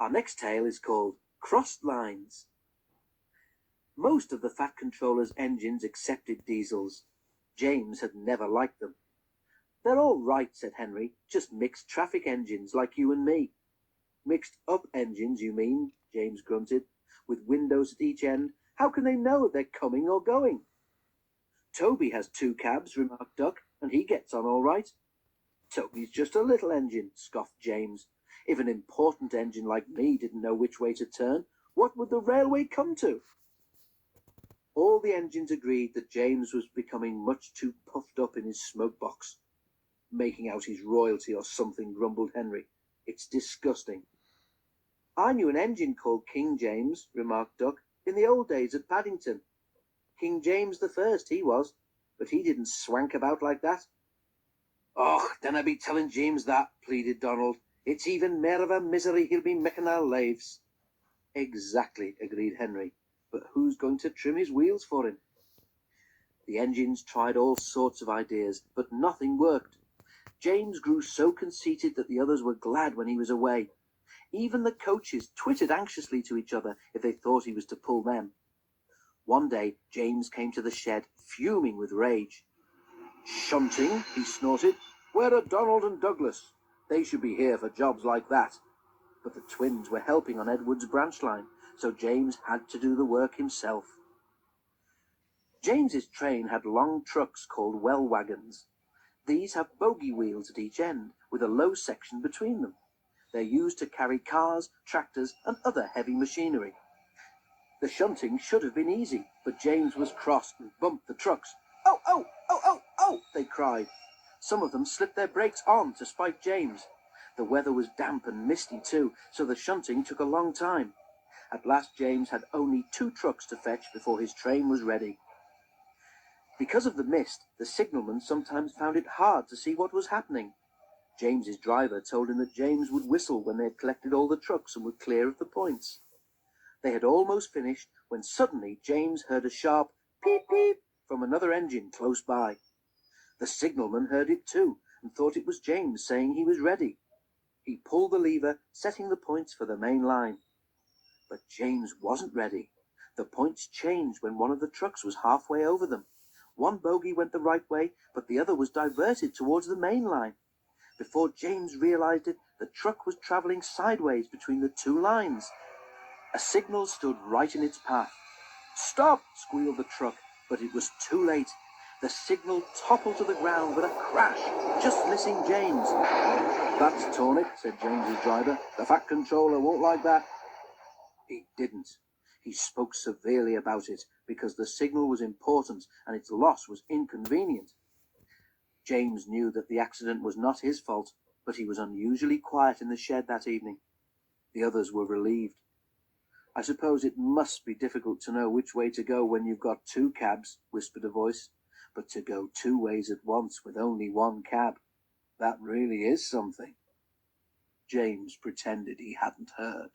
Our next tale is called Crossed Lines. Most of the Fat Controller's engines accepted diesels. James had never liked them. "They're all right," said Henry, "just mixed traffic engines like you and me." "Mixed up engines, you mean," James grunted, "with windows at each end. How can they know if they're coming or going?" "Toby has 2 cabs," remarked Duck, "and he gets on all right." "Toby's just a little engine," scoffed James. "If an important engine like me didn't know which way to turn, what would the railway come to?" All the engines agreed that James was becoming much too puffed up in his smoke box. "Making out his royalty or something," grumbled Henry. "It's disgusting." "I knew an engine called King James," remarked Duck, "in the old days at Paddington. King James the First he was, but he didn't swank about like that." "Och, dinna be telling James that," pleaded Donald. "It's even mair of a misery he'll be making our lives." "Exactly," agreed Henry. "But who's going to trim his wheels for him?" The engines tried all sorts of ideas, but nothing worked. James grew so conceited that the others were glad when he was away. Even the coaches twittered anxiously to each other if they thought he was to pull them. One day James came to the shed, fuming with rage. "Shunting," he snorted. "Where are Donald and Douglas? They should be here for jobs like that." But the twins were helping on Edward's branch line, so James had to do the work himself. James's train had long trucks called well wagons. These have bogie wheels at each end, with a low section between them. They're used to carry cars, tractors, and other heavy machinery. The shunting should have been easy, but James was cross and bumped the trucks. "Oh, oh, oh, oh, oh!" they cried. Some of them slipped their brakes on to spite James. The weather was damp and misty too, so the shunting took a long time. At last James had only 2 trucks to fetch before his train was ready. Because of the mist, the signalman sometimes found it hard to see what was happening. James's driver told him that James would whistle when they had collected all the trucks and were clear of the points. They had almost finished when suddenly James heard a sharp peep peep from another engine close by. The signalman heard it too and thought it was James saying he was ready. He pulled the lever, setting the points for the main line. But James wasn't ready. The points changed when one of the trucks was halfway over them. One bogie went the right way, but the other was diverted towards the main line. Before James realized it, the truck was traveling sideways between the 2 lines. A signal stood right in its path. "Stop!" squealed the truck, but it was too late. The signal toppled to the ground with a crash, just missing James. "That's torn it," said James's driver. "The Fat Controller won't like that." He didn't. He spoke severely about it, because the signal was important and its loss was inconvenient. James knew that the accident was not his fault, but he was unusually quiet in the shed that evening. The others were relieved. "I suppose it must be difficult to know which way to go when you've got 2 cabs," whispered a voice. "But to go 2 ways at once with only 1 cab, that really is something." James pretended he hadn't heard.